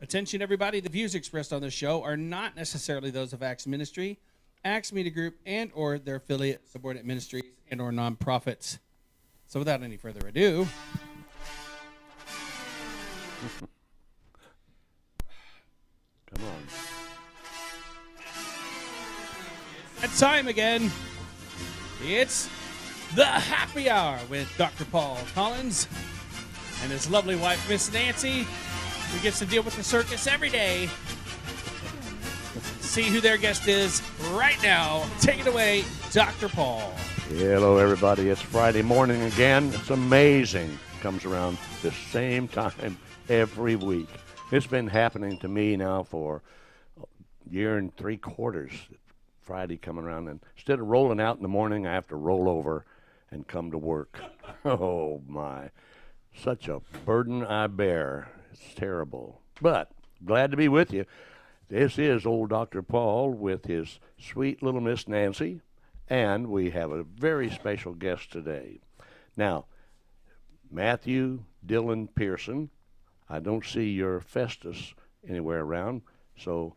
Attention, everybody. The views expressed on this show are not necessarily those of Acts Ministry, Acts Media Group, and or their affiliate, subordinate ministries, and or nonprofits. So without any further ado... Come on. It's time again. It's the Happy Hour with Dr. Paul Collins and his lovely wife, Miss Nancy, who gets to deal with the circus every day. See who their guest is right now. Take it away, Dr. Paul. Hello, everybody. It's Friday morning again. It's amazing. Comes around the same time every week. It's been happening to me now for a year and 3/4. Friday coming around, and instead of rolling out in the morning, I have to roll over and come to work. Oh, my. Such a burden I bear. It's terrible. But glad to be with you. This is old Dr. Paul with his sweet little Miss Nancy, and we have a very special guest today. Now, Matthew Dillon Pearson. I don't see your Festus anywhere around, so...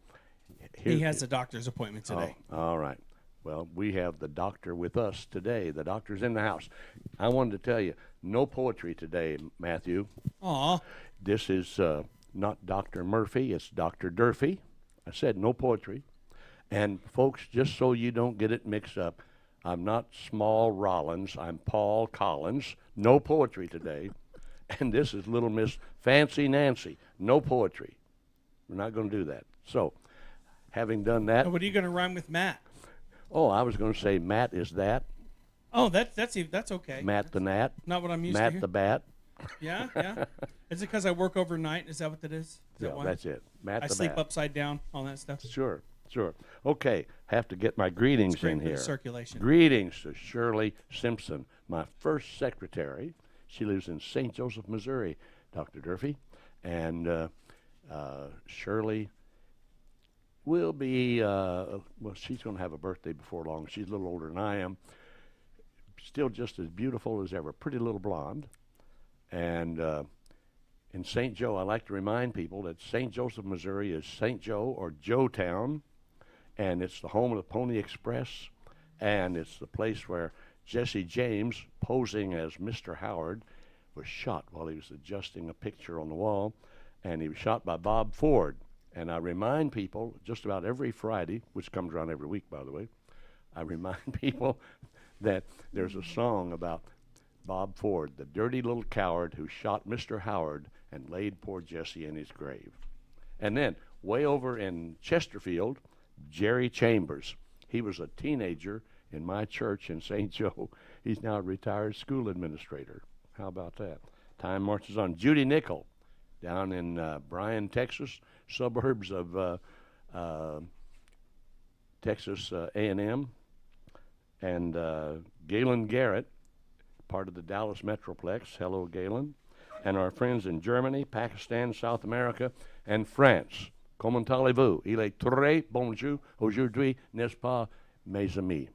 He has a doctor's appointment today. Oh, all right. Well, we have the doctor with us today. The doctor's in the house. I wanted to tell you, no poetry today, Matthew. Aw. This is not Dr. Murphy, it's Dr. Durfee. I said no poetry. And folks, just so you don't get it mixed up, I'm not Small Rollins, I'm Paul Collins. No poetry today. And this is little Miss Fancy Nancy. No poetry. We're not going to do that. So, having done that... What are you going to rhyme with Matt? Oh, I was going to say Matt is that. Oh, that's okay. Matt the Gnat. Not what I'm used to. Matt the Bat. Yeah, yeah. Is it because I work overnight? Is that what that is? Is Yeah, that why? that's it. Matt I the sleep Bat. upside down, all that stuff. Sure, sure. Okay, have to get my greetings It's great in for the here. circulation. Greetings to Shirley Simpson, my first secretary. She lives in St. Joseph, Missouri, Dr. Durfee. And Shirley will be, well, she's going to have a birthday before long. She's a little older than I am. Still just as beautiful as ever. Pretty little blonde. And in St. Joe, I like to remind people that St. Joseph, Missouri is St. Joe or Joetown, and it's the home of the Pony Express, and it's the place where Jesse James, posing as Mr. Howard, was shot while he was adjusting a picture on the wall, and he was shot by Bob Ford. And I remind people just about every Friday, which comes around every week, by the way, I remind people that there's a song about Bob Ford, the dirty little coward who shot Mr. Howard and laid poor Jesse in his grave. And then, way over in Chesterfield, Jerry Chambers. He was a teenager in my church in St. Joe. He's now a retired school administrator. How about that? Time marches on. Judy Nickel, down in Bryan, Texas, suburbs of Texas A&M. And Galen Garrett, part of the Dallas Metroplex. Hello, Galen. And our friends in Germany, Pakistan, South America, and France. Comment allez-vous? Il est très bonjour aujourd'hui, n'est-ce pas, mes amis?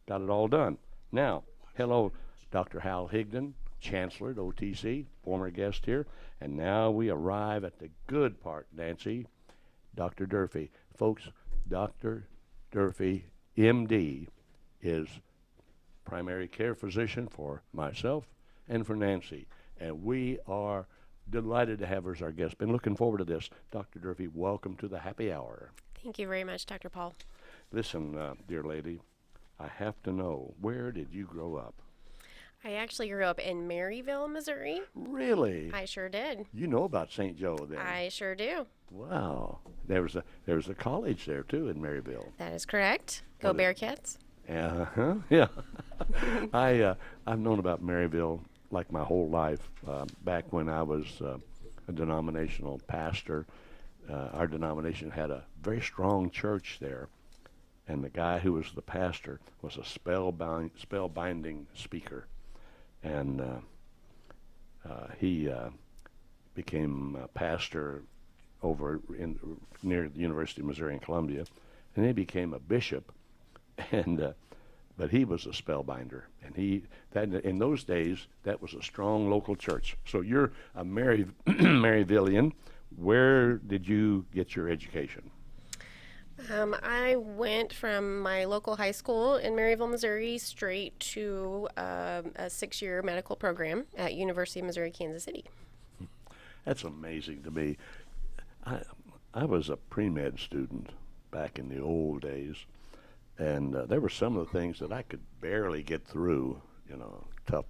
Got it all done. Now, hello, Dr. Hal Higdon, Chancellor at OTC, former guest here. And now we arrive at the good part, Nancy, Dr. Durfee. Folks, Dr. Durfee, MD, is primary care physician for myself and for Nancy. And we are delighted to have her as our guest. Been looking forward to this. Dr. Durfee, welcome to the Happy Hour. Thank you very much, Dr. Paul. Listen, dear lady, I have to know, where did you grow up? I actually grew up in Maryville, Missouri. Really? I sure did. You know about St. Joe then? I sure do. Wow. There was a college there too in Maryville. That is correct. Go Bearcats. Uh-huh. Yeah. I've known about Maryville like my whole life. Back when I was a denominational pastor, our denomination had a very strong church there, and the guy who was the pastor was a spellbinding speaker, and he became a pastor over near the University of Missouri in Columbia, and he became a bishop, and but he was a spellbinder, and in those days that was a strong local church. So you're a Maryvillian. Where did you get your education? I went from my local high school in Maryville, Missouri, straight to a 6-year medical program at University of Missouri, Kansas City. That's amazing to me. I was a pre-med student back in the old days, and there were some of the things that I could barely get through, tough.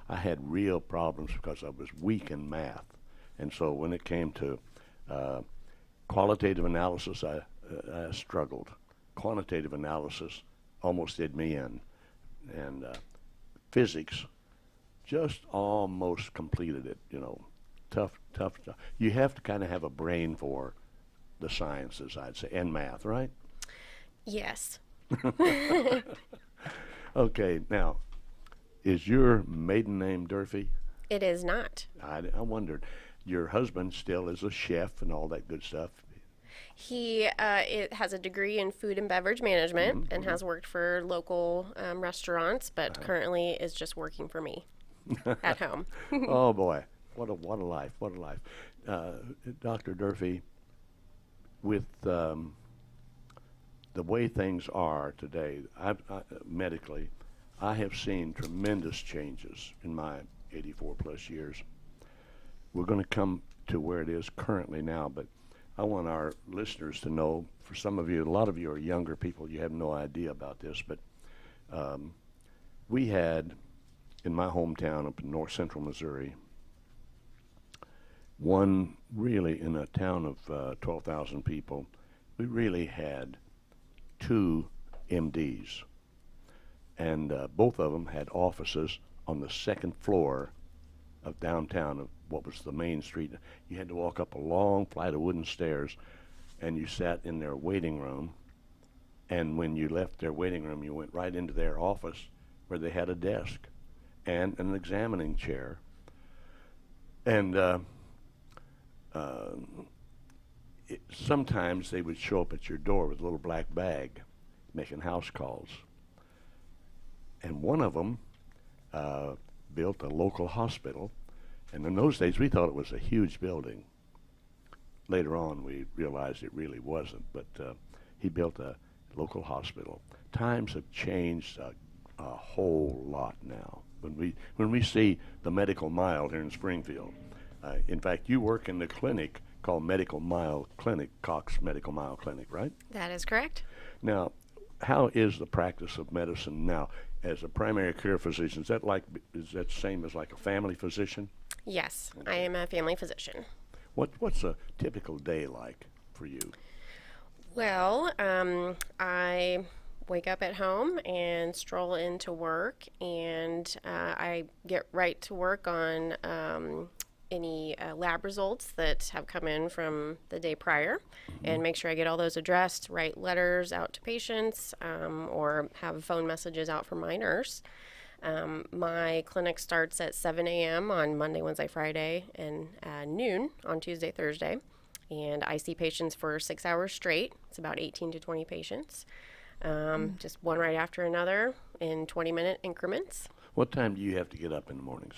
I had real problems because I was weak in math. And so when it came to qualitative analysis, I struggled. Quantitative analysis almost did me in. And physics just almost completed it, tough stuff. You have to kind of have a brain for the sciences, I'd say, and math, right? Yes. Okay, now, is your maiden name Durfee? It is not. I wondered. Your husband still is a chef and all that good stuff. He has a degree in food and beverage management and has worked for local restaurants, but currently is just working for me at home. Oh boy, what a life! What a life, Dr. Durfee. With the way things are today, medically, I have seen tremendous changes in my 84 plus years. We're going to come to where it is currently now, but I want our listeners to know, for some of you, a lot of you are younger people, you have no idea about this, but we had, in my hometown up in north central Missouri, really in a town of 12,000 people, we really had 2 MDs. And both of them had offices on the second floor of downtown of what was the main street. You had to walk up a long flight of wooden stairs, and you sat in their waiting room. And when you left their waiting room, you went right into their office where they had a desk and an examining chair. And sometimes they would show up at your door with a little black bag making house calls. And one of them built a local hospital. And in those days, we thought it was a huge building. Later on, we realized it really wasn't. But he built a local hospital. Times have changed a whole lot now. When we see the Medical Mile here in Springfield, in fact, you work in the clinic called Medical Mile Clinic, Cox Medical Mile Clinic, right? That is correct. Now, how is the practice of medicine now as a primary care physician? Is that same as like a family physician? Yes, I am a family physician. What's a typical day like for you? Well, I wake up at home and stroll into work, and I get right to work on any lab results that have come in from the day prior and make sure I get all those addressed, write letters out to patients, or have phone messages out from my nurse. My clinic starts at 7 a.m. on Monday, Wednesday, Friday, and noon on Tuesday, Thursday. And I see patients for 6 hours straight. It's about 18 to 20 patients, just one right after another in 20-minute increments. What time do you have to get up in the mornings?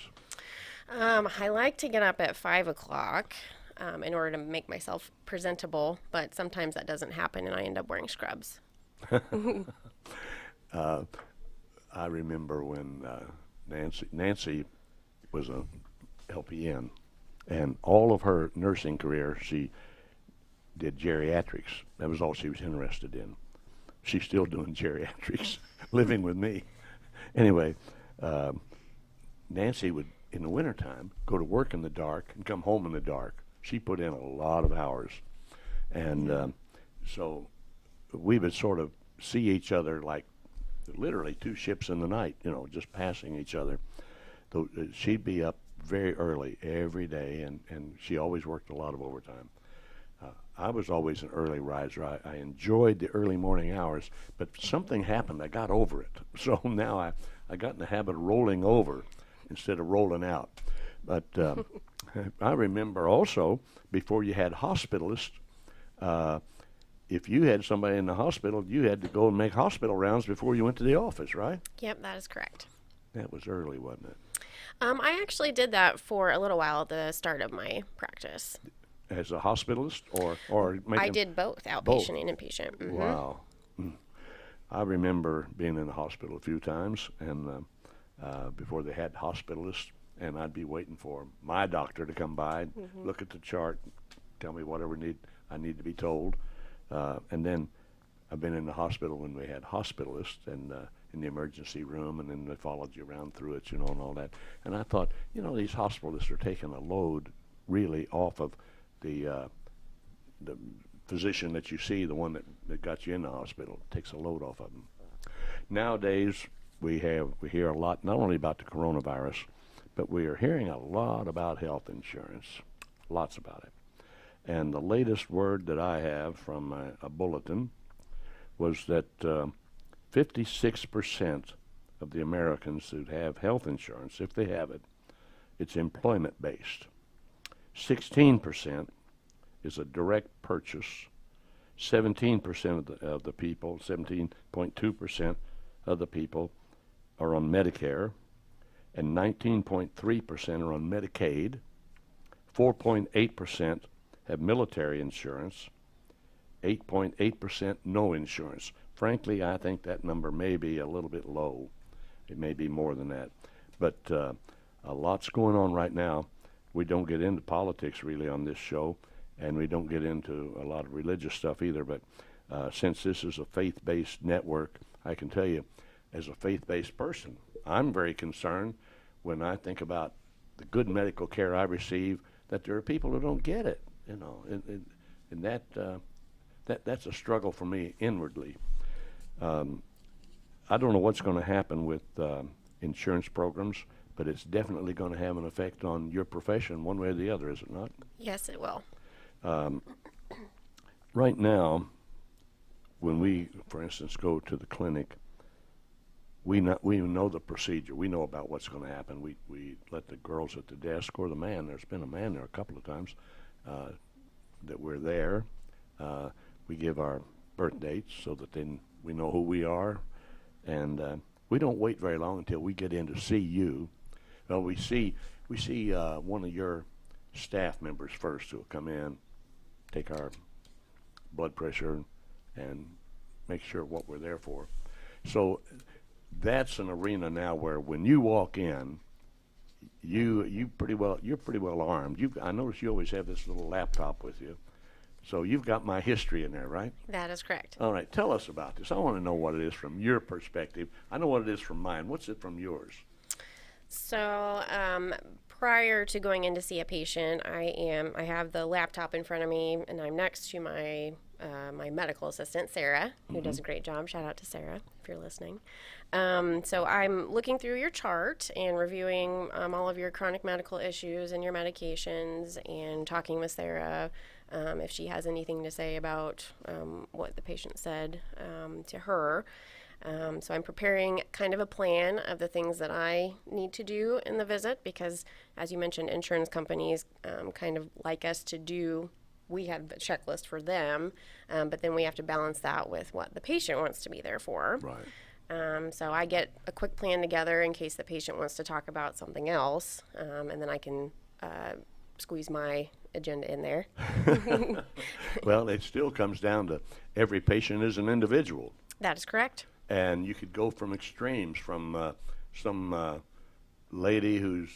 I like to get up at 5 o'clock in order to make myself presentable, but sometimes that doesn't happen and I end up wearing scrubs. I remember when Nancy was a LPN, and all of her nursing career she did geriatrics. That was all she was interested in. She's still doing geriatrics, living with me. Anyway, Nancy would, in the wintertime, go to work in the dark and come home in the dark. She put in a lot of hours. And so we would sort of see each other like literally 2 ships in the night, just passing each other. She'd be up very early every day, and she always worked a lot of overtime. I was always an early riser. I enjoyed the early morning hours, but something happened. I got over it. So now I got in the habit of rolling over instead of rolling out. But I remember also, before you had hospitalists, if you had somebody in the hospital, you had to go and make hospital rounds before you went to the office, right? Yep, that is correct. That was early, wasn't it? I actually did that for a little while at the start of my practice. as a hospitalist or making? I did both, outpatient and inpatient. Mm-hmm. Wow. I remember being in the hospital a few times, and before they had hospitalists, and I'd be waiting for my doctor to come by, and look at the chart, tell me whatever I need to be told, and then I've been in the hospital when we had hospitalists and in the emergency room, and then they followed you around through it, and all that. And I thought, these hospitalists are taking a load really off of the physician that you see, the one that got you in the hospital, takes a load off of them. Nowadays, we hear a lot, not only about the coronavirus, but we are hearing a lot about health insurance, lots about it. And the latest word that I have from a bulletin was that 56% of the Americans who have health insurance, if they have it, it's employment-based. 16% is a direct purchase. 17% of the people, 17.2% of the people are on Medicare, and 19.3% are on Medicaid. 4.8% have military insurance. 8.8% no insurance. Frankly, I think that number may be a little bit low. It may be more than that. But a lot's going on right now. We don't get into politics really on this show, and we don't get into a lot of religious stuff either. But since this is a faith-based network, I can tell you, as a faith-based person, I'm very concerned when I think about the good medical care I receive, that there are people who don't get it, and that's a struggle for me inwardly. I don't know what's going to happen with insurance programs, but it's definitely going to have an effect on your profession one way or the other, is it not? Yes, it will. Right now, when we, for instance, go to the clinic, we know the procedure. We know about what's going to happen. We let the girls at the desk, or the man, there's been a man there a couple of times, that we're there. We give our birth dates so that then we know who we are, and we don't wait very long until we get in to see you. Well, we see one of your staff members first, who will come in, take our blood pressure, and make sure what we're there for. So that's an arena now where when you walk in, you're pretty well armed. I notice you always have this little laptop with you. So you've got my history in there, right? That is correct. All right, tell us about this. I want to know what it is from your perspective. I know what it is from mine. What's it from yours? So prior to going in to see a patient, I have the laptop in front of me, and I'm next to my medical assistant, Sarah, who does a great job. Shout out to Sarah if you're listening. So I'm looking through your chart and reviewing all of your chronic medical issues and your medications, and talking with Sarah if she has anything to say about what the patient said to her. So I'm preparing kind of a plan of the things that I need to do in the visit, because, as you mentioned, insurance companies kind of like us to do. We have a checklist for them, but then we have to balance that with what the patient wants to be there for. Right. So I get a quick plan together in case the patient wants to talk about something else, and then I can squeeze my agenda in there. Well, it still comes down to every patient is an individual. That is correct. And you could go from extremes, from some lady who's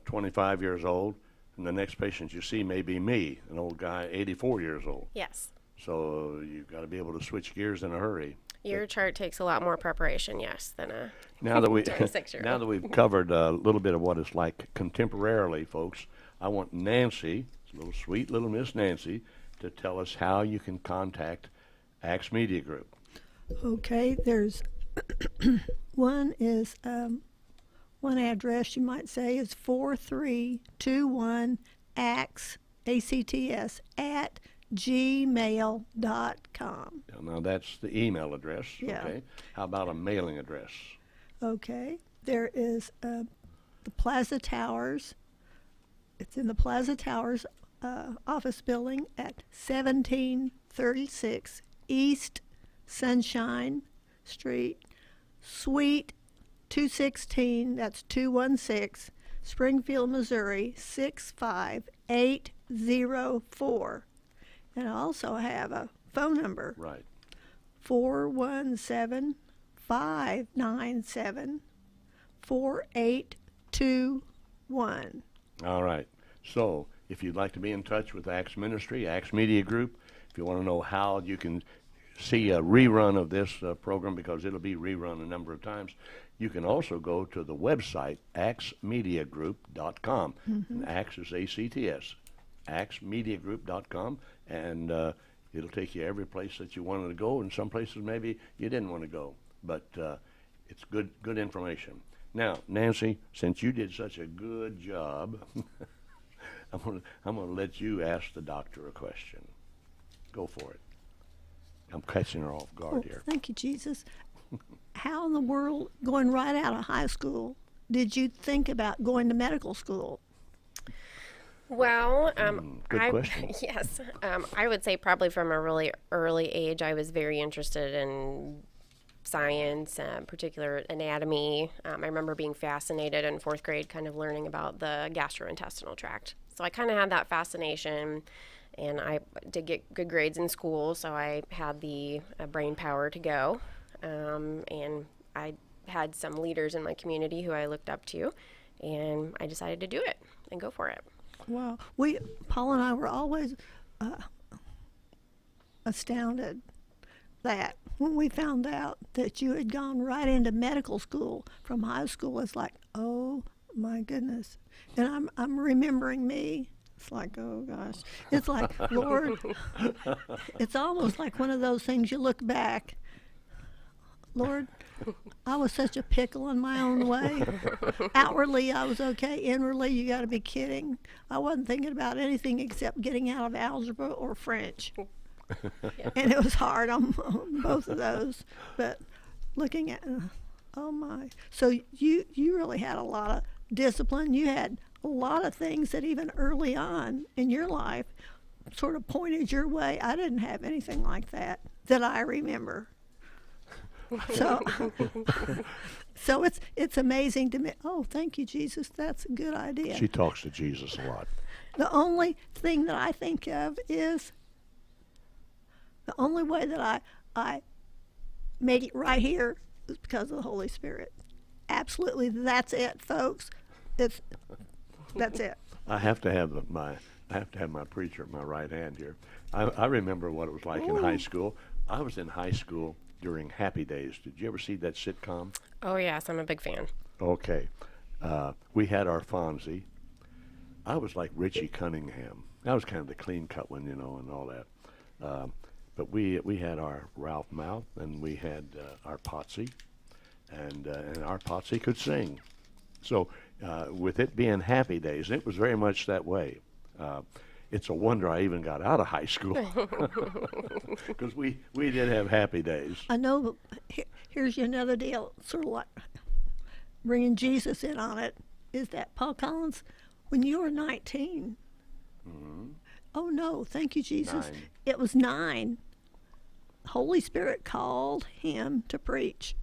25 years old, and the next patient you see may be me, an old guy, 84 years old. Yes. So you've got to be able to switch gears in a hurry. Your chart takes a lot more preparation, yes, than a Now that 26-year-old. Now that we've covered a little bit of what it's like contemporarily, folks, I want Nancy, sweet little Miss Nancy, to tell us how you can contact Axe Media Group. Okay, there's one address, you might say, is 4321 ACTS, ACTS, at gmail.com. Now that's the email address. Yeah. Okay. How about a mailing address? Okay, there is the Plaza Towers. It's in the Plaza Towers office building at 1736 East Sunshine Street, Suite 216, that's 216, Springfield, Missouri 65804. And I also have a phone number. Right. 417-597-4821. All right. So if you'd like to be in touch with Acts Ministry, Acts Media Group, if you want to know how you can see a rerun of this program, because it'll be rerun a number of times, you can also go to the website, axmediagroup.com. And Acts is A-C-T-S, axmediagroup.com, and it'll take you every place that you wanted to go, and some places maybe you didn't want to go. But it's good information. Now, Nancy, since you did such a good job, I'm gonna let you ask the doctor a question. Go for it. I'm catching her off guard here. Thank you, Jesus. How in the world, going right out of high school, did you think about going to medical school? Well, Good question. yes, I would say probably from a really early age, I was very interested in science, particular anatomy. I remember being fascinated in fourth grade, kind of learning about the gastrointestinal tract. So I kind of had that fascination, and I did get good grades in school, so I had the brain power to go. And I had some leaders in my community who I looked up to, and I decided to do it and go for it. Wow. Paul and I were always astounded that when we found out that you had gone right into medical school from high school, it's like, oh my goodness. And I'm remembering me. It's like, oh gosh. It's like, Lord, it's almost like one of those things you look back. Lord, I was such a pickle in my own way. Outwardly, I was okay. Inwardly, you got to be kidding. I wasn't thinking about anything except getting out of algebra or French. And it was hard on both of those. But looking at, oh my. So you really had a lot of discipline. You had a lot of things that even early on in your life sort of pointed your way. I didn't have anything like that I remember. So it's amazing to me. Oh, thank you, Jesus. That's a good idea. She talks to Jesus a lot. The only thing that I think of is the only way that I made it right here is because of the Holy Spirit. Absolutely, that's it, folks. That's it. I have to have my preacher at my right hand here. I remember what it was like in high school. I was in high school during Happy Days. Did you ever see that sitcom? Oh, yes, I'm a big fan. Okay. We had our Fonzie. I was like Richie Cunningham. I was kind of the clean-cut one, and all that. But we had our Ralph Mouth, and we had our Potsy, and our Potsy could sing. So with it being Happy Days, it was very much that way. It's a wonder I even got out of high school, because we did have Happy Days. I know, but here's another deal, sort of like bringing Jesus in on it, is that Paul Collins, when you were 19, oh no, thank you, Jesus, 9. It was 9. Holy Spirit called him to preach.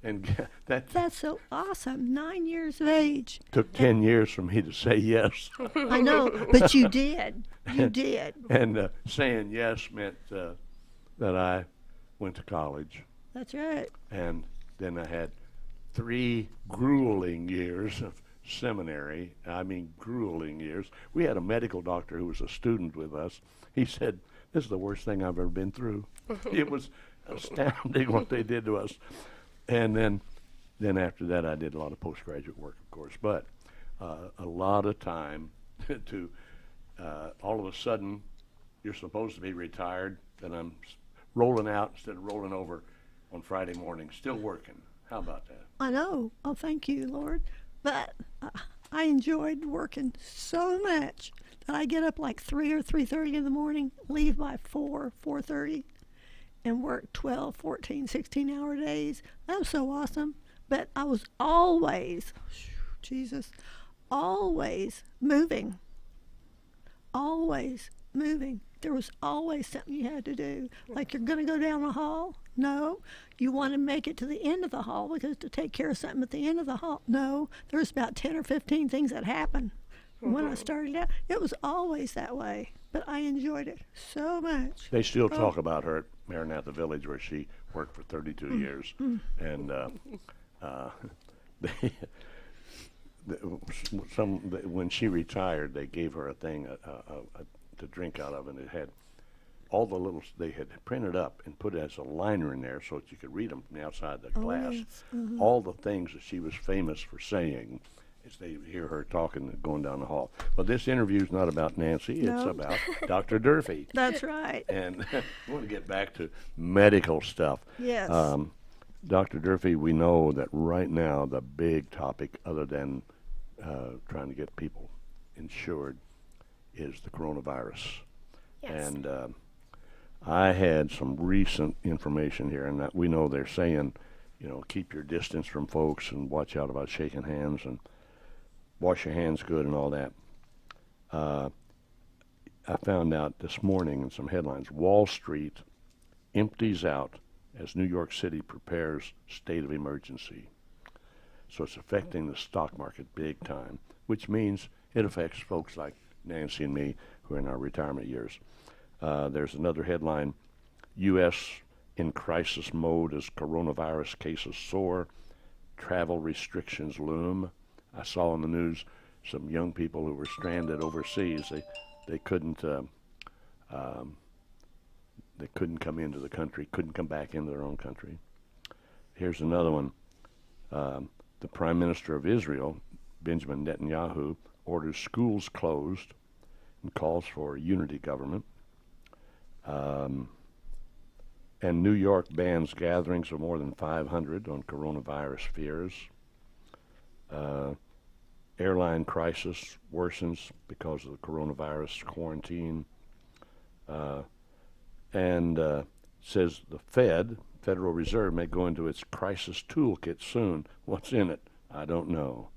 And That's so awesome. 9 years of age. took 10 years for me to say yes. I know, but you did. You did. And saying yes meant that I went to college. That's right. And then I had 3 grueling years of seminary. I mean, grueling years. We had a medical doctor who was a student with us. He said, "This is the worst thing I've ever been through." It was astounding what they did to us. And then after that, I did a lot of postgraduate work, of course, but a lot of time to all of a sudden, you're supposed to be retired, and I'm rolling out instead of rolling over on Friday morning, still working. How about that? I know. Oh, thank you, Lord. But I enjoyed working so much that I get up like 3 or 3:30 in the morning, leave by 4:30. And work 12, 14, 16-hour days. That was so awesome. But I was always, Jesus, always moving. Always moving. there was always something you had to do. Like, you're going to go down the hall? No. You want to make it to the end of the hall because to take care of something at the end of the hall? No. There's about 10 or 15 things that happened. When I started out, it was always that way, but I enjoyed it so much. They still talk about her at Maranatha Village, where she worked for 32 years, and when she retired, they gave her a thing to drink out of, and it had all the little, they had printed up and put it as a liner in there so that you could read them from the outside the glass. Yes. All the things that she was famous for saying as they hear her talking and going down the hall. Well, this interview is not about Nancy. It's No. about Dr. Durfee. That's right. And I want to get back to medical stuff. Yes. Dr. Durfee, we know that right now the big topic, other than trying to get people insured, is the coronavirus. Yes. And I had some recent information here, and that we know they're saying, keep your distance from folks and watch out about shaking hands and wash your hands good and all that. I found out this morning in some headlines, Wall Street empties out as New York City prepares state of emergency. So it's affecting the stock market big time, which means it affects folks like Nancy and me who are in our retirement years. There's another headline, U.S. in crisis mode as coronavirus cases soar, travel restrictions loom. I saw in the news some young people who were stranded overseas. They couldn't come into the country, couldn't come back into their own country. Here's another one. The Prime Minister of Israel, Benjamin Netanyahu, orders schools closed and calls for a unity government. And New York bans gatherings of more than 500 on coronavirus fears. Airline crisis worsens because of the coronavirus quarantine. And says the Federal Reserve, may go into its crisis toolkit soon. What's in it? I don't know.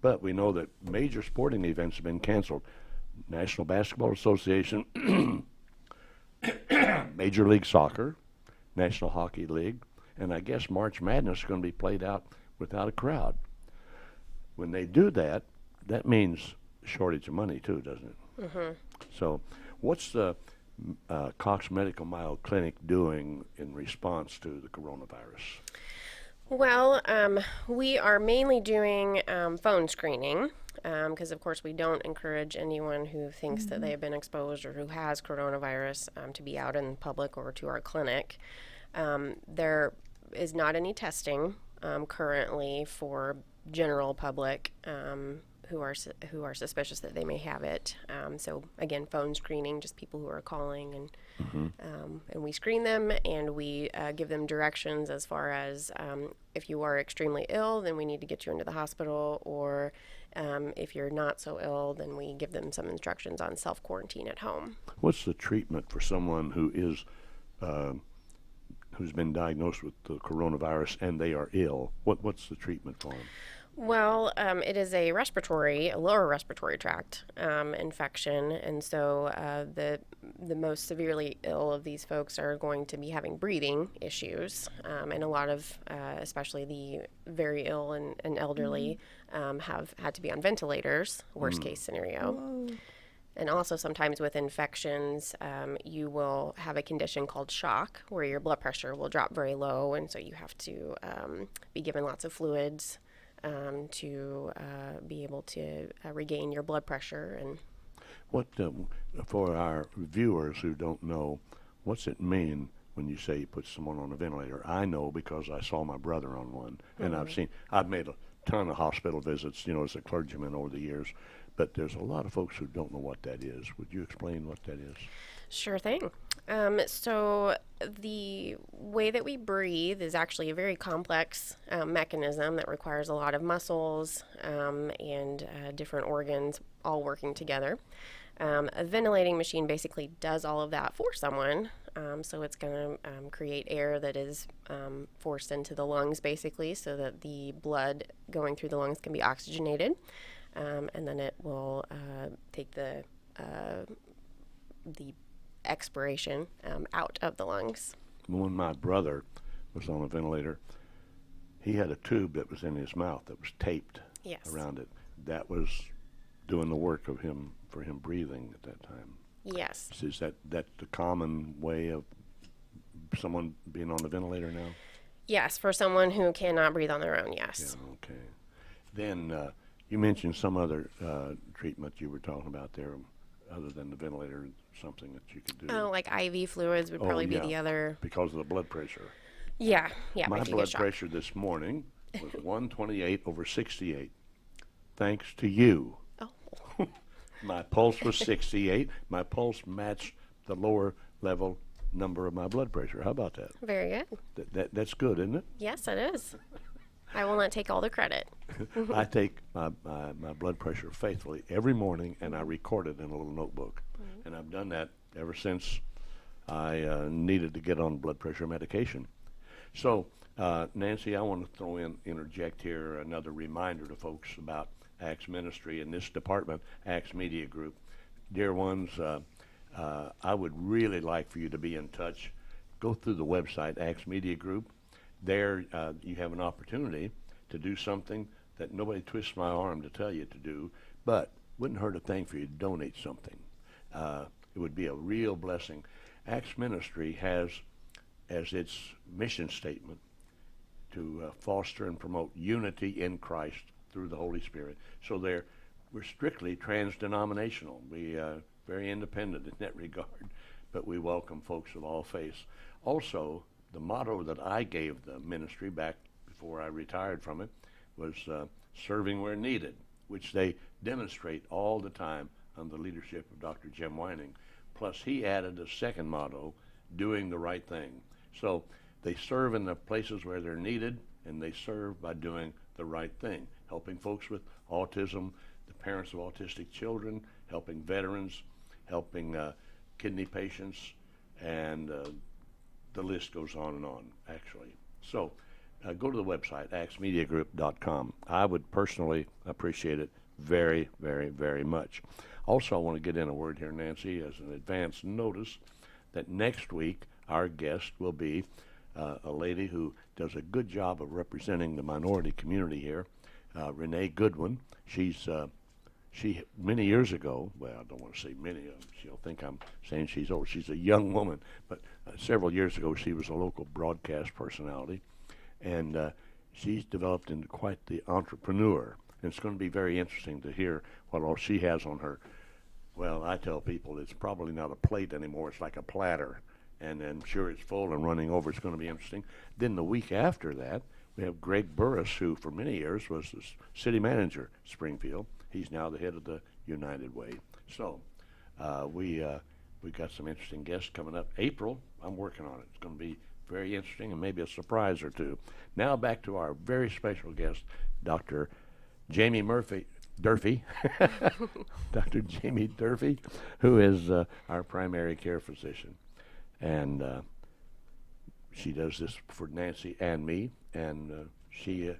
But we know that major sporting events have been canceled. National Basketball Association, Major League Soccer, National Hockey League, and I guess March Madness is going to be played out without a crowd. When they do that, that means shortage of money too, doesn't it? Mm-hmm. So what's the Cox Medical Mile Clinic doing in response to the coronavirus? Well, we are mainly doing phone screening because, of course, we don't encourage anyone who thinks that they have been exposed or who has coronavirus to be out in public or to our clinic. There is not any testing currently for general public who are suspicious that they may have it. So again, phone screening, just people who are calling, and we screen them and we give them directions as far as if you are extremely ill, then we need to get you into the hospital, or if you're not so ill, then we give them some instructions on self-quarantine at home. What's the treatment for someone who is who's been diagnosed with the coronavirus and they are ill? What's the treatment for them? Well, it is a lower respiratory tract infection, and so the most severely ill of these folks are going to be having breathing issues, and a lot of, especially the very ill and elderly, have had to be on ventilators, worst case scenario. Whoa. And also sometimes with infections, you will have a condition called shock, where your blood pressure will drop very low, and so you have to be given lots of fluids to be able to regain your blood pressure. And What for our viewers who don't know, what's it mean when you say you put someone on a ventilator? I know because I saw my brother on one, and I've made a ton of hospital visits, as a clergyman over the years, but there's a lot of folks who don't know what that is. Would you explain what that is? Sure thing. So the way that we breathe is actually a very complex mechanism that requires a lot of muscles and different organs all working together. A ventilating machine basically does all of that for someone. So it's going to create air that is forced into the lungs, basically, so that the blood going through the lungs can be oxygenated. And then it will take the expiration out of the lungs. When my brother was on a ventilator, he had a tube that was in his mouth that was taped Yes. around it. That was doing the work of him for him breathing at that time. Yes. So is that the common way of someone being on the ventilator now? Yes, for someone who cannot breathe on their own, yes. Yeah, okay. Then you mentioned some other treatment you were talking about there, other than the ventilator, something that you could do. Oh, like IV fluids would probably be the other. Because of the blood pressure. Yeah, My if you blood get shocked. pressure this morning was 128/68. Thanks to you. Oh, My pulse was 68. My pulse matched the lower level number of my blood pressure. How about that? very good. That's good, isn't it? Yes, it is. I will not take all the credit. I take my blood pressure faithfully every morning, and I record it in a little notebook. And I've done that ever since I needed to get on blood pressure medication. So, Nancy, I want to interject here another reminder to folks about Acts Ministry and this department, Acts Media Group. Dear ones, I would really like for you to be in touch. Go through the website, Acts Media Group. There you have an opportunity to do something that nobody twists my arm to tell you to do, but wouldn't hurt a thing for you to donate something. It would be a real blessing. Acts Ministry has as its mission statement to foster and promote unity in Christ through the Holy Spirit. So we're strictly trans-denominational. We very independent in that regard, but we welcome folks of all faiths. Also, the motto that I gave the ministry back before I retired from it was serving where needed, which they demonstrate all the time under the leadership of Dr. Jim Wining. Plus, he added a second motto, doing the right thing. So they serve in the places where they're needed, and they serve by doing the right thing, helping folks with autism, the parents of autistic children, helping veterans, helping kidney patients, and the list goes on and on, actually. So go to the website, axmediagroup.com. I would personally appreciate it very, very, very much. Also, I want to get in a word here, Nancy, as an advance notice that next week our guest will be a lady who does a good job of representing the minority community here, Renee Goodwin. She many years ago, well, I don't want to say many, she'll think I'm saying she's old. She's a young woman, but several years ago she was a local broadcast personality, and she's developed into quite the entrepreneur. And it's going to be very interesting to hear what all she has on her. Well, I tell people it's probably not a plate anymore, it's like a platter, and I'm sure it's full and running over. It's going to be interesting. Then the week after that, we have Greg Burris, who for many years was the city manager at Springfield. He's now the head of the United Way. So we got some interesting guests coming up. April, I'm working on it. It's going to be very interesting and maybe a surprise or two. Now back to our very special guest, Dr. Jamie Durfee, Dr. Jamie Durfee, who is our primary care physician. And she does this for Nancy and me, and she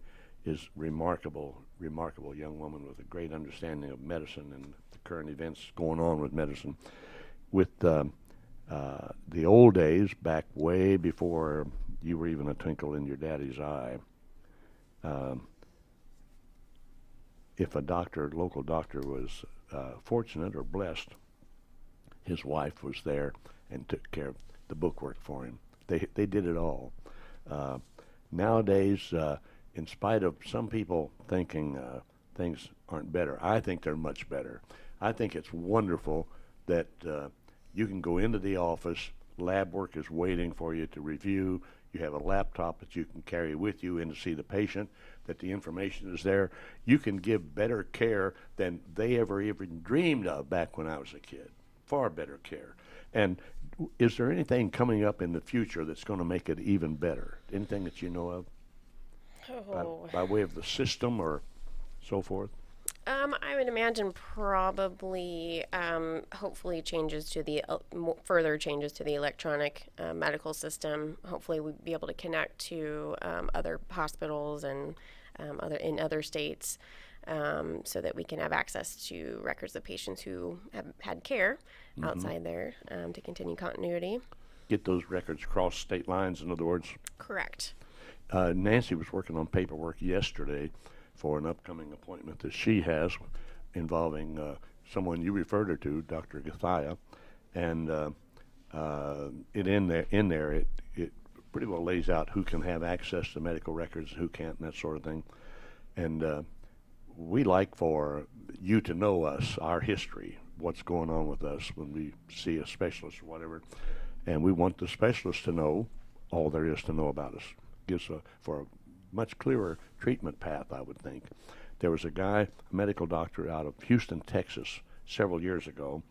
is remarkable young woman with a great understanding of medicine and the current events going on with medicine. With the old days, back way before you were even a twinkle in your daddy's eye, if a local doctor was fortunate or blessed, his wife was there and took care of the bookwork for him. They did it all. Nowadays, in spite of some people thinking things aren't better, I think they're much better. I think it's wonderful that you can go into the office, lab work is waiting for you to review, you have a laptop that you can carry with you in to see the patient, that the information is there. You can give better care than they ever even dreamed of back when I was a kid. Far better care. And is there anything coming up in the future that's going to make it even better? Anything that you know of? By way of the system or so forth? I would imagine probably, hopefully changes to the further changes to the electronic medical system. Hopefully we'd be able to connect to other hospitals and in other states. so that we can have access to records of patients who have had care outside there to continue continuity. Get those records across state lines, in other words. Correct. Nancy was working on paperwork yesterday for an upcoming appointment that she has involving someone you referred her to, Dr. Gathaya, and in there it pretty well lays out who can have access to medical records, who can't, and that sort of thing. And we like for you to know us, our history, what's going on with us when we see a specialist or whatever, and we want the specialist to know all there is to know about us. Gives for a much clearer treatment path, I would think. There was a guy, a medical doctor out of Houston, Texas, several years ago,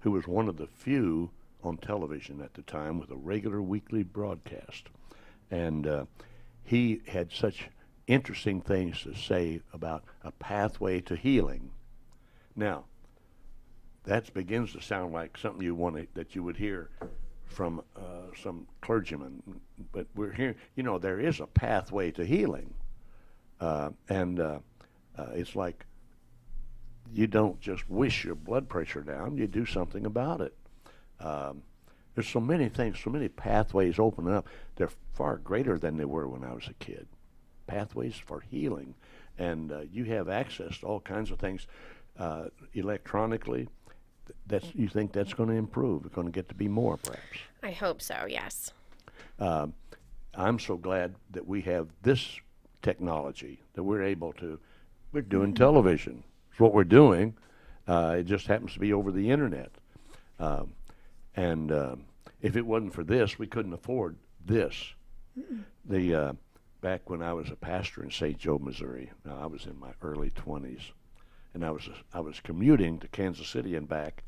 who was one of the few on television at the time with a regular weekly broadcast. And he had such interesting things to say about a pathway to healing. Now, that begins to sound like something that you would hear from some clergyman, but we're here. There is a pathway to healing, and it's like you don't just wish your blood pressure down; you do something about it. There's so many things, so many pathways open up. They're far greater than they were when I was a kid. Pathways for healing, and you have access to all kinds of things electronically. You think that's going to improve? It's going to get to be more, perhaps. I hope so. Yes. I'm so glad that we have this technology that we're able to. We're doing television. It's what we're doing. It just happens to be over the internet. And if it wasn't for this, we couldn't afford this. Back when I was a pastor in St. Joe, Missouri, now I was in my early 20s, and I was commuting to Kansas City and back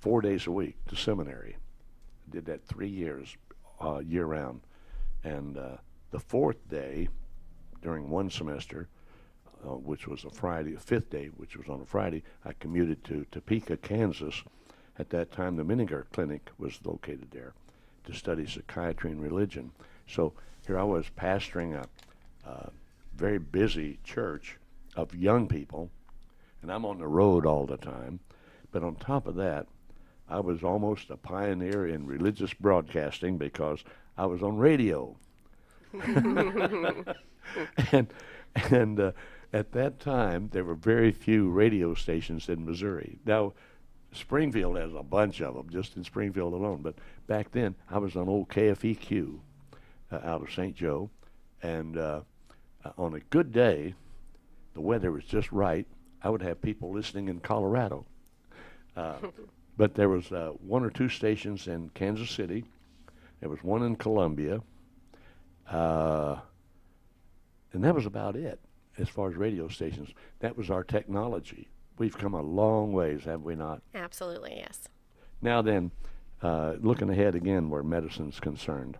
4 days a week to seminary. I did that 3 years, year round. And the fourth day during one semester, which was a Friday, the fifth day, which was on a Friday, I commuted to Topeka, Kansas. At that time, the Menninger Clinic was located there to study psychiatry and religion. So here I was pastoring a very busy church of young people, and I'm on the road all the time. But on top of that, I was almost a pioneer in religious broadcasting because I was on radio. and at that time, there were very few radio stations in Missouri. Now, Springfield has a bunch of them, just in Springfield alone. But back then, I was on old KFEQ out of St. Joe. And on a good day, the weather was just right, I would have people listening in Colorado. But there was one or two stations in Kansas City. There was one in Columbia. And that was about it as far as radio stations. That was our technology. We've come a long ways, have we not? Absolutely, yes. Now then, looking ahead again where medicine's concerned,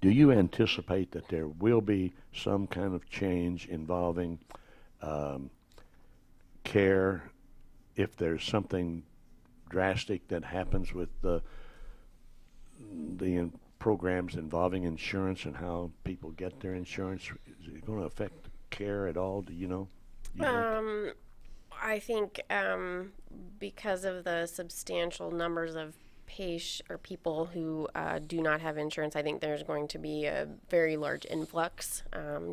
do you anticipate that there will be some kind of change involving care if there's something drastic that happens with the programs involving insurance and how people get their insurance? Is it going to affect care at all? Do you know? I think because of the substantial numbers of people who do not have insurance, I think there's going to be a very large influx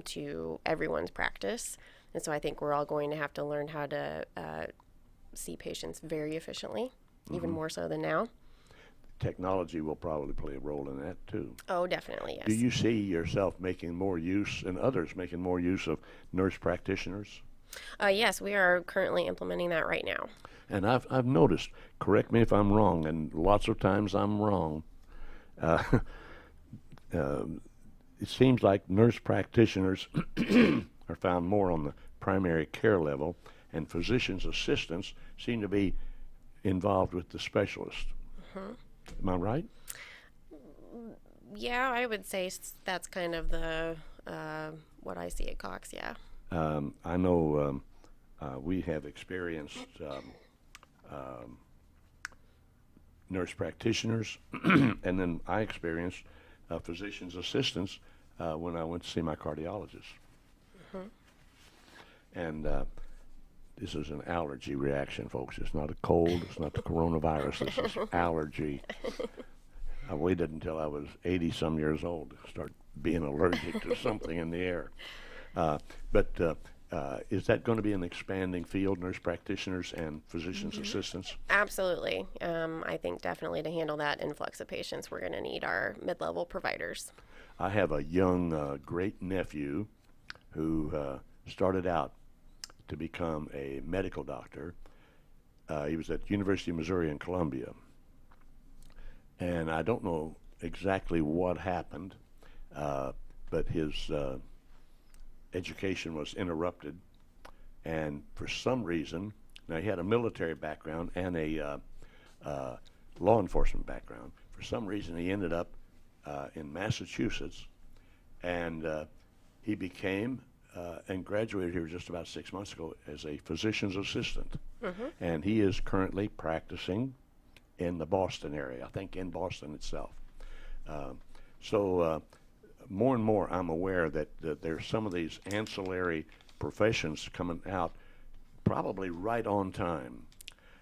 to everyone's practice. And so I think we're all going to have to learn how to see patients very efficiently, even more so than now. Technology will probably play a role in that too. Oh, definitely, yes. Do you see yourself making more use, and others making more use of nurse practitioners? Yes, we are currently implementing that right now. And I've noticed, correct me if I'm wrong, and lots of times I'm wrong, it seems like nurse practitioners are found more on the primary care level, and physician's assistants seem to be involved with the specialist. Am I right? Yeah, I would say that's kind of the what I see at Cox, yeah. I know we have experienced nurse practitioners, and then I experienced physician's assistants when I went to see my cardiologist. And this is an allergy reaction, folks. It's not a cold. It's not the coronavirus. This is allergy. I waited until I was 80-some years old to start being allergic to something in the air. But is that going to be an expanding field, nurse practitioners and physician's assistants? Absolutely. I think definitely to handle that influx of patients, we're going to need our mid-level providers. I have a young, great nephew who started out to become a medical doctor. He was at University of Missouri in Columbia. And I don't know exactly what happened, but his education was interrupted. And for some reason, now he had a military background and a law enforcement background. For some reason, he ended up in Massachusetts, and he became and graduated here just about 6 months ago as a physician's assistant. And he is currently practicing in the Boston area, I think in Boston itself. So more and more I'm aware that there's some of these ancillary professions coming out probably right on time.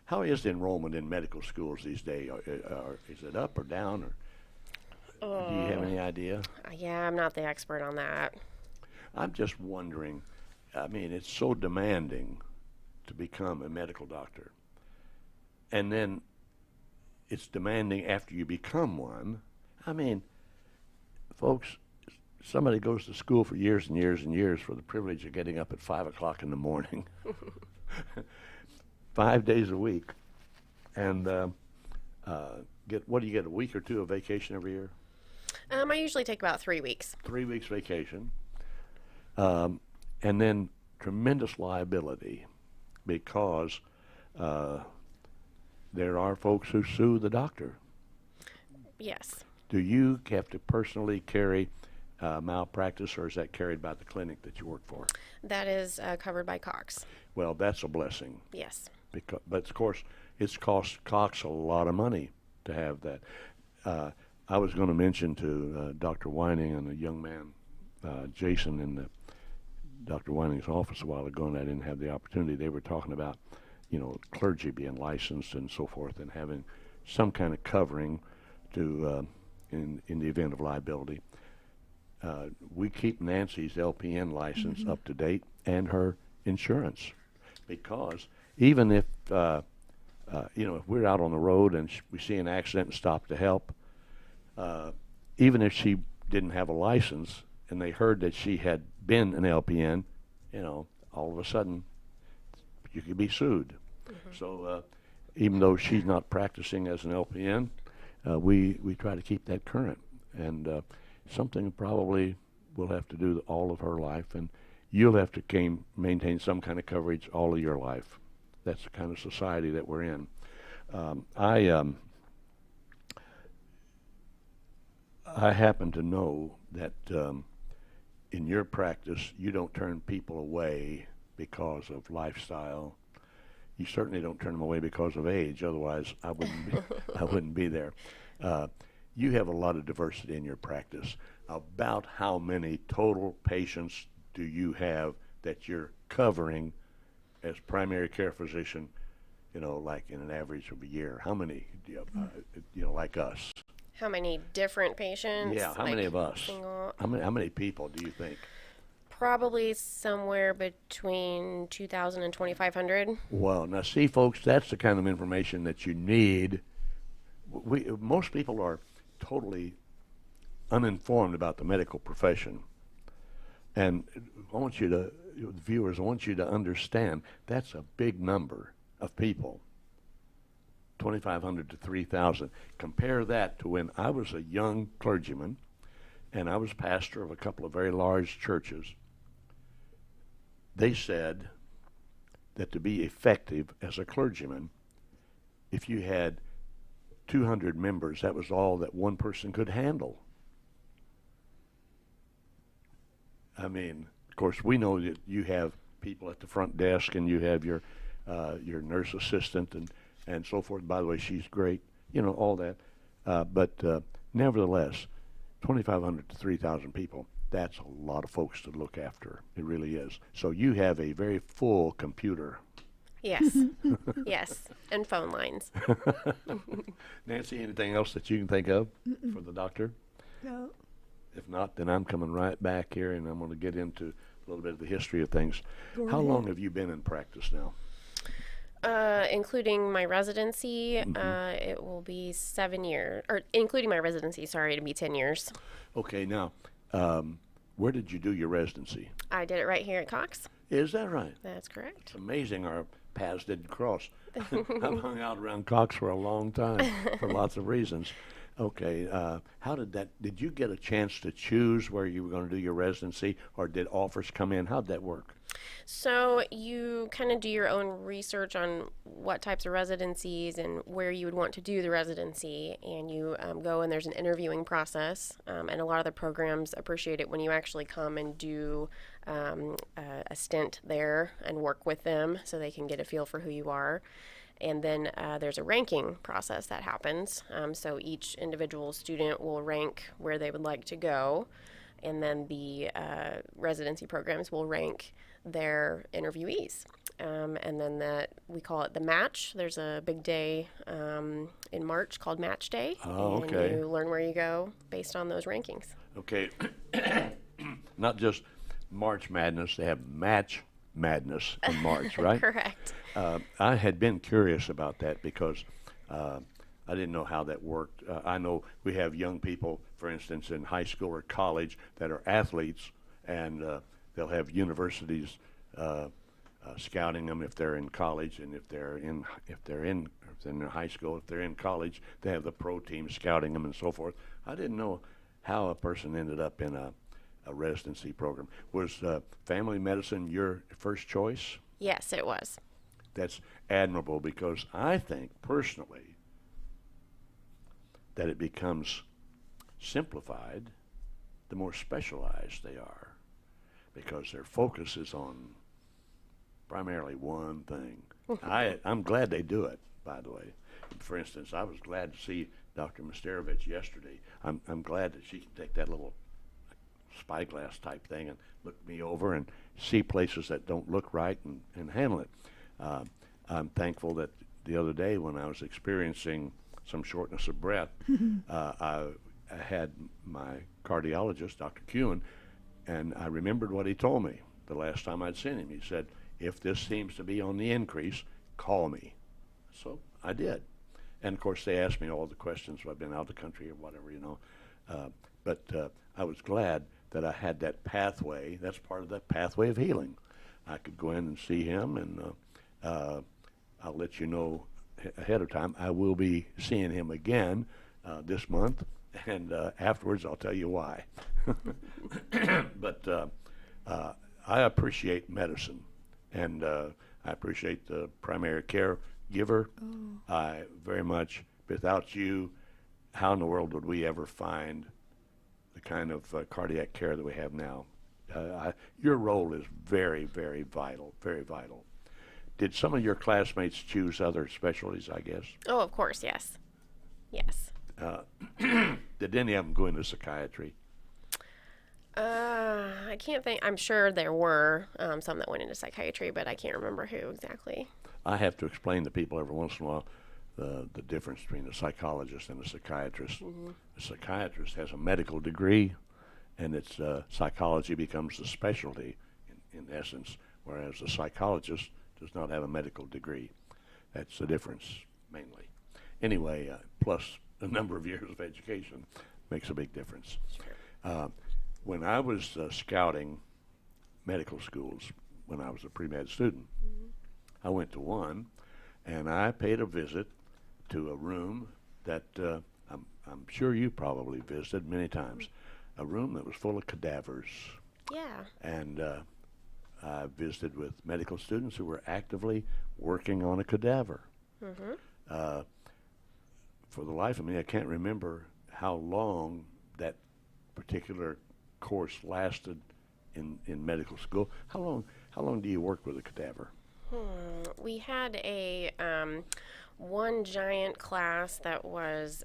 How is the enrollment in medical schools these days? Is it up or down? Or do you have any idea? Yeah, I'm not the expert on that. I'm just wondering, I mean, it's so demanding to become a medical doctor. And then it's demanding after you become one. I mean, folks, somebody goes to school for years and years and years for the privilege of getting up at 5 o'clock in the morning, 5 days a week, and what do you get, a week or two of vacation every year? I usually take about 3 weeks. 3 weeks vacation. And then tremendous liability because there are folks who sue the doctor. Yes. Do you have to personally carry malpractice, or is that carried by the clinic that you work for? That is covered by Cox. Well, that's a blessing. Yes. But of course, it's cost Cox a lot of money to have that. I was going to mention to Dr. Whining and a young man, Jason, in Dr. Whining's office a while ago, and I didn't have the opportunity. They were talking about, clergy being licensed and so forth, and having some kind of covering to in the event of liability. We keep Nancy's LPN license up to date and her insurance, because even if if we're out on the road and we see an accident and stop to help, even if she didn't have a license and they heard that she had been an LPN, all of a sudden you could be sued. So even though she's not practicing as an LPN, we try to keep that current, and something probably we'll have to do all of her life, and you'll have to maintain some kind of coverage all of your life. That's the kind of society that we're in. I happen to know that in your practice, you don't turn people away because of lifestyle. You certainly don't turn them away because of age. Otherwise, I wouldn't be there. You have a lot of diversity in your practice. About how many total patients do you have that you're covering as primary care physician, like in an average of a year? How many do you have, like us? How many different patients? Yeah, how many of us? Single? How many people do you think? Probably somewhere between 2,000 and 2,500. Well, now see, folks, that's the kind of information that you need. Most people are totally uninformed about the medical profession. And viewers, I want you to understand that's a big number of people. 2,500 to 3,000. Compare that to when I was a young clergyman and I was pastor of a couple of very large churches. They said that to be effective as a clergyman, if you had 200 members, that was all that one person could handle. I mean, of course, we know that you have people at the front desk and you have your nurse assistant and so forth. By the way, she's great, all that. But nevertheless, 2,500 to 3,000 people. that's a lot of folks to look after. It really is. So you have a very full computer. Yes. Yes. And phone lines. Nancy, anything else that you can think of for the doctor? No. If not, then I'm coming right back here, and I'm going to get into a little bit of the history of things. Go How ahead. long have you been in practice now? Including my residency, it will be 7 years. Or including my residency, sorry, it'll be 10 years. Okay, now, where did you do your residency? I did it right here at Cox. Is that right? That's correct. It's amazing our paths didn't cross. I've hung out around Cox for a long time for lots of reasons. Okay, how did you get a chance to choose where you were going to do your residency, or did offers come in? How'd that work? So you kind of do your own research on what types of residencies and where you would want to do the residency, and you go and there's an interviewing process, and a lot of the programs appreciate it when you actually come and do a stint there and work with them so they can get a feel for who you are. And then there's a ranking process that happens. So each individual student will rank where they would like to go, and then the residency programs will rank their interviewees. And then we call it the match. There's a big day in March called Match Day. Oh, and okay. you learn where you go based on those rankings. Okay, not just March Madness, they have Match Madness in March, right? Correct. I had been curious about that because I didn't know how that worked. I know we have young people, for instance, in high school or college that are athletes, and they'll have universities scouting them if they're in college, and if they're in high school, if they're in college, they have the pro team scouting them and so forth. I didn't know how a person ended up in a residency program. Was family medicine your first choice? Yes, it was. That's admirable, because I think personally that it becomes simplified the more specialized they are, because their focus is on primarily one thing. I'm glad they do it, by the way. For instance, I was glad to see Dr. Misterovich yesterday. I'm glad that she can take that little spyglass type thing and look me over and see places that don't look right and handle it. I'm thankful that the other day when I was experiencing some shortness of breath, I had my cardiologist, Dr. Kuhn, and I remembered what he told me the last time I'd seen him. He said, if this seems to be on the increase, call me. So I did. And of course they asked me all the questions. I've been out of the country or whatever, but I was glad that I had that pathway. That's part of that pathway of healing. I could go in and see him, and I'll let you know ahead of time. I will be seeing him again this month, and afterwards I'll tell you why. But I appreciate medicine, and I appreciate the primary care giver. I very much. Without you, how in the world would we ever find the kind of cardiac care that we have now? Your role is very, very vital, very vital. Did some of your classmates choose other specialties, I guess? Oh, of course, yes. Yes. Did any of them go into psychiatry? I can't think. I'm sure there were some that went into psychiatry, but I can't remember who exactly. I have to explain to people every once in a while the difference between a psychologist and a psychiatrist. A psychiatrist has a medical degree, and its psychology becomes the specialty in essence, whereas a psychologist does not have a medical degree. That's the difference mainly. Anyway, plus a number of years of education makes a big difference. Sure. When I was scouting medical schools, when I was a pre-med student, I went to one, and I paid a visit to a room that I'm sure you probably visited many times, a room that was full of cadavers. Yeah. And I visited with medical students who were actively working on a cadaver. For the life of me, I can't remember how long that particular course lasted in medical school. How long do you work with a cadaver? We had a one giant class that was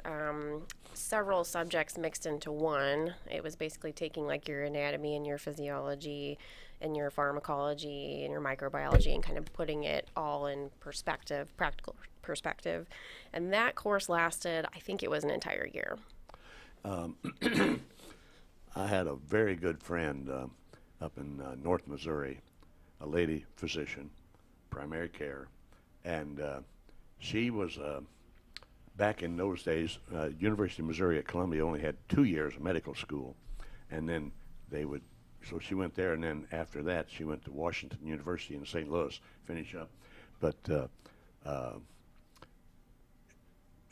several subjects mixed into one. It was basically taking like your anatomy and your physiology and your pharmacology and your microbiology and kind of putting it all in perspective, practical perspective. And that course lasted, I think it was an entire year. I had a very good friend up in North Missouri, a lady physician, primary care, and she was, back in those days, University of Missouri at Columbia only had 2 years of medical school, and then so she went there, and then after that she went to Washington University in St. Louis, finish up. But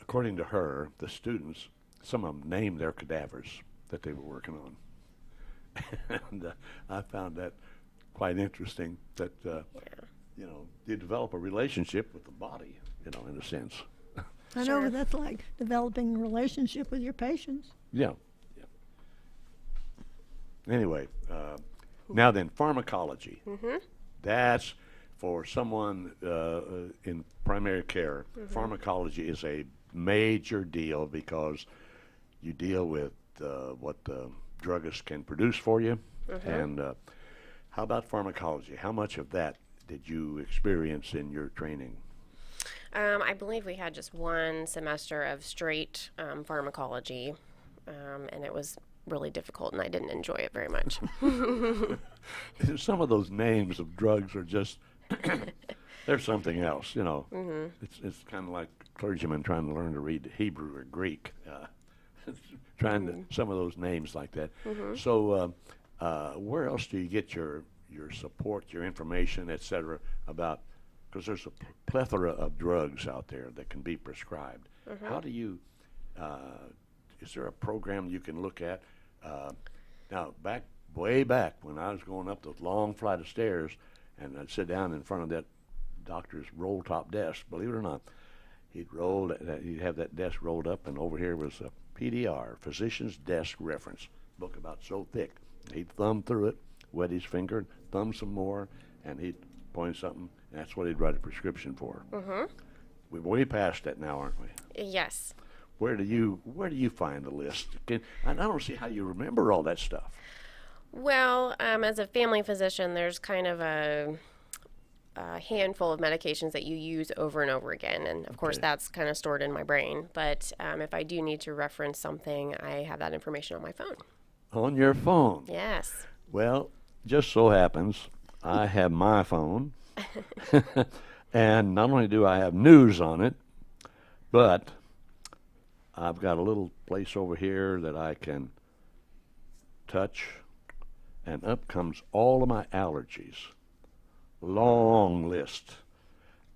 according to her, the students, some of them named their cadavers that they were working on. And I found that quite interesting that, you develop a relationship with the body, in a sense. I know, but that's like developing a relationship with your patients. Yeah. Anyway, now then, pharmacology. Mm-hmm. That's for someone in primary care. Mm-hmm. Pharmacology is a major deal because you deal with what the druggist can produce for you. Mm-hmm. And how about pharmacology? How much of that did you experience in your training? I believe we had just one semester of straight pharmacology, and it was really difficult, and I didn't enjoy it very much. Some of those names of drugs are just, they're something else, Mm-hmm. It's kind of like clergymen trying to learn to read Hebrew or Greek, trying to, some of those names like that. Mm-hmm. So where else do you get your support, your information, et cetera, about, because there's a plethora of drugs out there that can be prescribed. Mm-hmm. How do you, is there a program you can look at? Now, way back when I was going up those long flight of stairs, and I'd sit down in front of that doctor's roll-top desk, believe it or not, he'd have that desk rolled up, and over here was a PDR, Physician's Desk Reference, book about so thick. He'd thumb through it, wet his finger, thumb some more, and he'd point something, and that's what he'd write a prescription for. Mm-hmm. We're way past that now, aren't we? Yes. Where do you find the list? I don't see how you remember all that stuff. Well, as a family physician, there's kind of a handful of medications that you use over and over again, and of course that's kind of stored in my brain. But if I do need to reference something, I have that information on my phone. On your phone? Yes. Well, just so happens I have my phone, and not only do I have news on it, but I've got a little place over here that I can touch, and up comes all of my allergies. Long list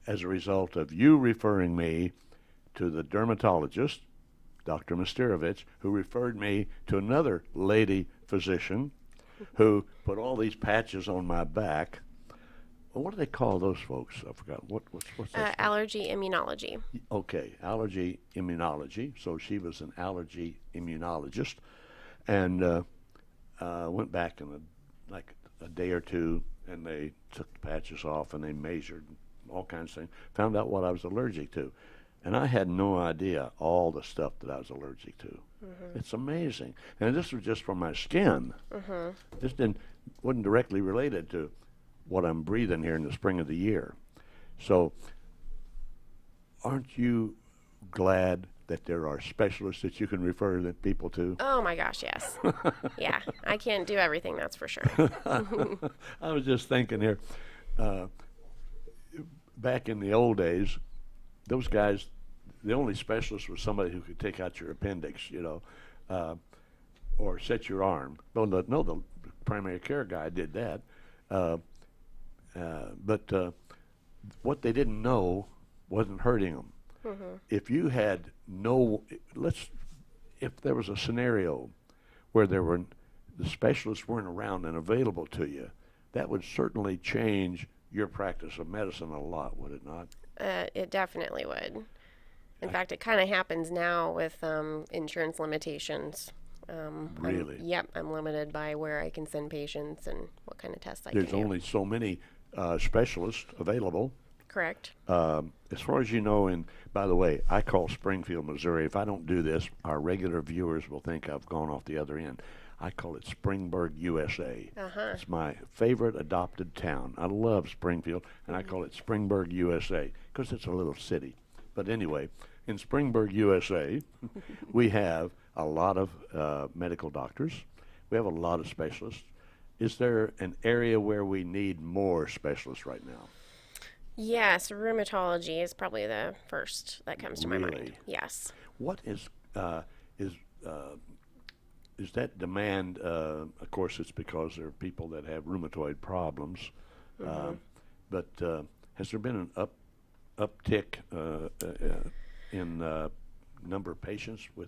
as a result of you referring me to the dermatologist, Dr. Misterovich, who referred me to another lady physician who put all these patches on my back. Well, what do they call those folks? I forgot. What's that? Allergy immunology. Okay, allergy immunology. So she was an allergy immunologist, and went back in like a day or two, and they took the patches off and they measured all kinds of things, found out what I was allergic to. And I had no idea all the stuff that I was allergic to. Mm-hmm. It's amazing. And this was just from my skin. Mm-hmm. This wasn't directly related to what I'm breathing here in the spring of the year. So aren't you glad that there are specialists that you can refer the people to? Oh my gosh, yes. Yeah, I can't do everything, that's for sure. I was just thinking here, back in the old days, those guys, the only specialist was somebody who could take out your appendix, or set your arm. Well, the primary care guy did that. But what they didn't know wasn't hurting them. Mm-hmm. If you had if there was a scenario where the specialists weren't around and available to you, that would certainly change your practice of medicine a lot, would it not? It definitely would. In fact, it kind of happens now with insurance limitations. Really? Yep, I'm limited by where I can send patients and what kind of tests I can do. There's only so many specialists available. Correct. As far as you know, and by the way, I call Springfield, Missouri. If I don't do this, our regular viewers will think I've gone off the other end. I call it Springburg, USA. Uh-huh. It's my favorite adopted town. I love Springfield, and I call it Springburg, USA, because it's a little city. But anyway, in Springburg, USA, we have a lot of medical doctors. We have a lot of specialists. Is there an area where we need more specialists right now? Yes, rheumatology is probably the first that comes to my mind. Really? Yes. What is that demand? Of course, it's because there are people that have rheumatoid problems. But has there been an uptick in number of patients with?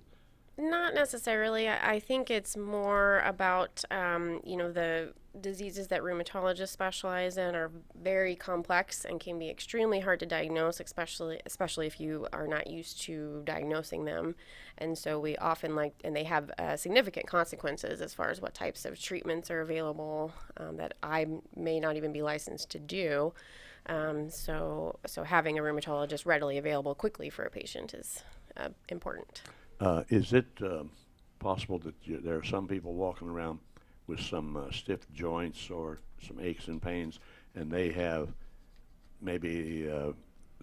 Not necessarily. I think it's more about, the diseases that rheumatologists specialize in are very complex and can be extremely hard to diagnose, especially if you are not used to diagnosing them. And so we often and they have significant consequences as far as what types of treatments are available that I may not even be licensed to do. So having a rheumatologist readily available quickly for a patient is important. Is it possible that there are some people walking around with some stiff joints or some aches and pains, and they have maybe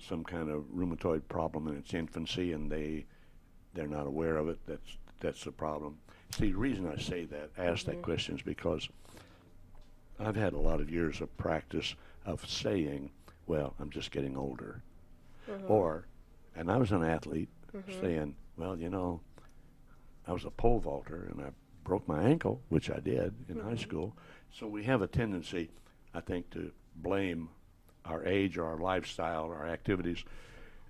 some kind of rheumatoid problem in its infancy, and they're not aware of it? That's the problem. See, the reason I say that, ask that question, is because I've had a lot of years of practice of saying, well, I'm just getting older. And I was an athlete saying, well, I was a pole vaulter and I broke my ankle, which I did in high school. So we have a tendency, I think, to blame our age or our lifestyle or our activities,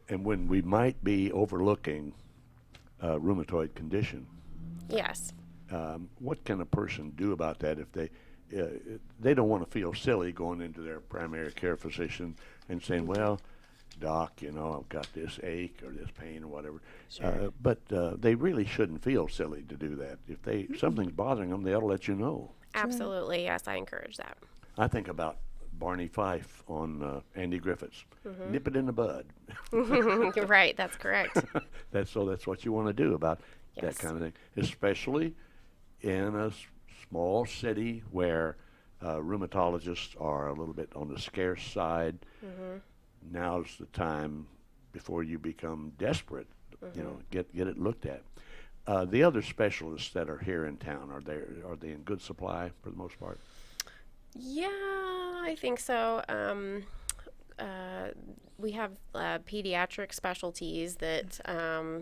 and when we might be overlooking a rheumatoid condition. Yes. What can a person do about that if they don't want to feel silly going into their primary care physician and saying, well, doc, I've got this ache or this pain or whatever. Sure. But they really shouldn't feel silly to do that. If something's bothering them, they ought to let you know. Absolutely, yes, I encourage that. I think about Barney Fife on Andy Griffith's. Nip it in the bud. You're right, that's correct. That's what you want to do about that Yes. kind of thing, especially in a small city where rheumatologists are a little bit on the scarce side. Now's the time before you become desperate. Get it looked at. The other specialists that are here in town, are they in good supply for the most part? Yeah, I think so. We have pediatric specialties that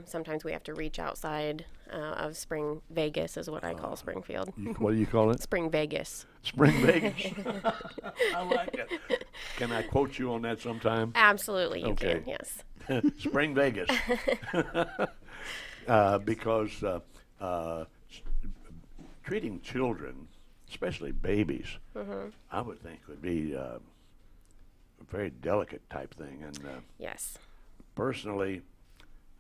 sometimes we have to reach outside of Spring Vegas, is what I call Springfield. What do you call it? Spring Vegas. Spring Vegas. I like it. Can I quote you on that sometime? Absolutely, you Okay. can, yes. Spring Vegas. Because treating children, especially babies, I would think would be a very delicate type thing. And Yes. personally,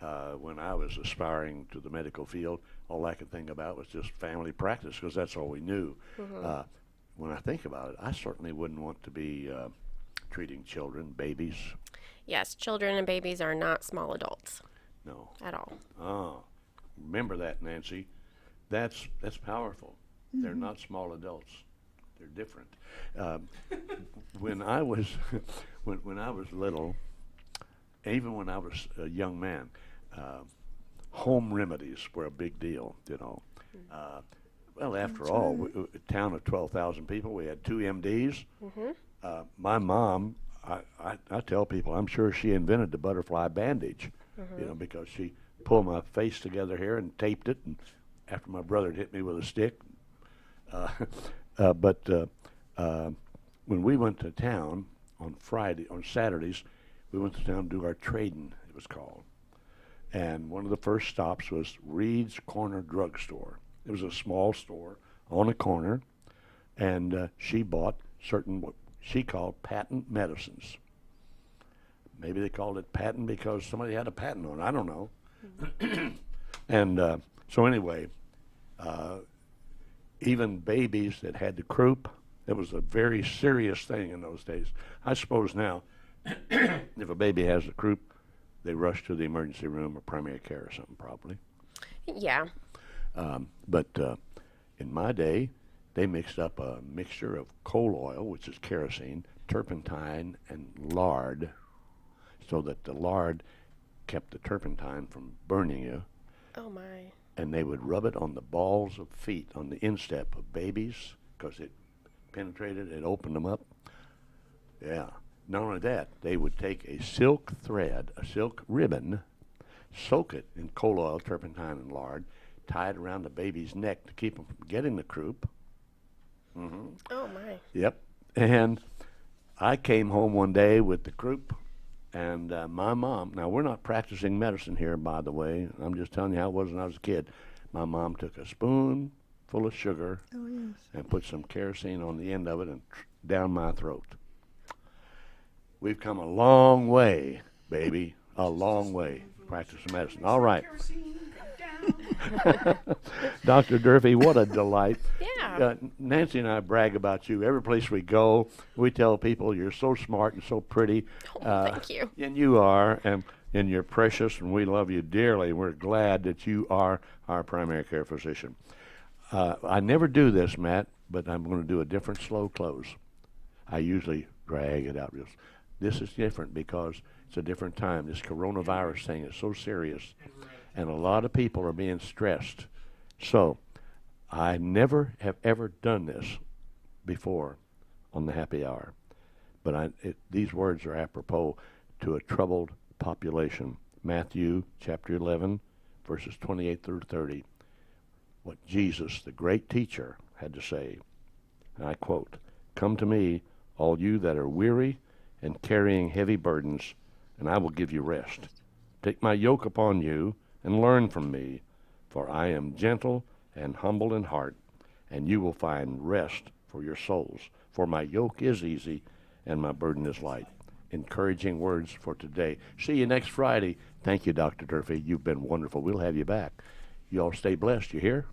when I was aspiring to the medical field, all I could think about was just family practice, because that's all we knew. When I think about it, I certainly wouldn't want to be treating children, babies. Yes, children and babies are not small adults No. at all. Oh, remember that, Nancy. That's powerful. They're not small adults. They're different. When I was when I was little, even when I was a young man, home remedies were a big deal. Well, after all, a town of 12,000 people, we had 2 MDs. My mom, I tell people, I'm sure she invented the butterfly bandage, because she pulled my face together here and taped it, and after my brother had hit me with a stick. But when we went to town on Saturdays, we went to town to do our trading, it was called. And one of the first stops was Reed's Corner Drugstore. It was a small store on a corner, and she bought certain what she called patent medicines. Maybe they called it patent because somebody had a patent on it. I don't know. And so anyway, even babies that had the croup, it was a very serious thing in those days. I suppose now If a baby has the croup, they rush to the emergency room or primary care or something, probably. Yeah. But in my day, they mixed up a mixture of coal oil, which is kerosene, turpentine, and lard, so that the lard kept the turpentine from burning you. Oh, my. And they would rub it on the balls of feet, on the instep of babies, because it penetrated, it opened them up. Yeah. Not only that, they would take a silk thread, a silk ribbon, soak it in coal oil, turpentine, and lard, tie it around the baby's neck to keep them from getting the croup. Mm-hmm. Oh, my. Yep. And I came home one day with the croup, and my mom, now we're not practicing medicine here, by the way. I'm just telling you how it was when I was a kid. My mom took a spoon full of sugar and put some kerosene on the end of it and down my throat. We've come a long way, baby, a long way practicing medicine. All right. Dr. Durfee, what a delight. Yeah. Nancy and I brag about you. Every place we go, we tell people you're so smart and so pretty. Thank you. And you are, and you're precious, and we love you dearly. We're glad that you are our primary care physician. I never do this, Matt, but I'm going to do a different slow close. I usually drag it out. This is different because it's a different time. This coronavirus thing is so serious, and a lot of people are being stressed. So I never have ever done this before on the happy hour, but these words are apropos to a troubled population. Matthew chapter 11, verses 28 through 30, what Jesus, the great teacher, had to say. And I quote, "Come to me, all you that are weary and carrying heavy burdens, and I will give you rest. Take my yoke upon you and learn from me, for I am gentle and humble in heart, and you will find rest for your souls. For my yoke is easy and my burden is light." Encouraging words for today. See you next Friday. Thank you, Dr. Durfee. You've been wonderful. We'll have you back. You all stay blessed. You hear?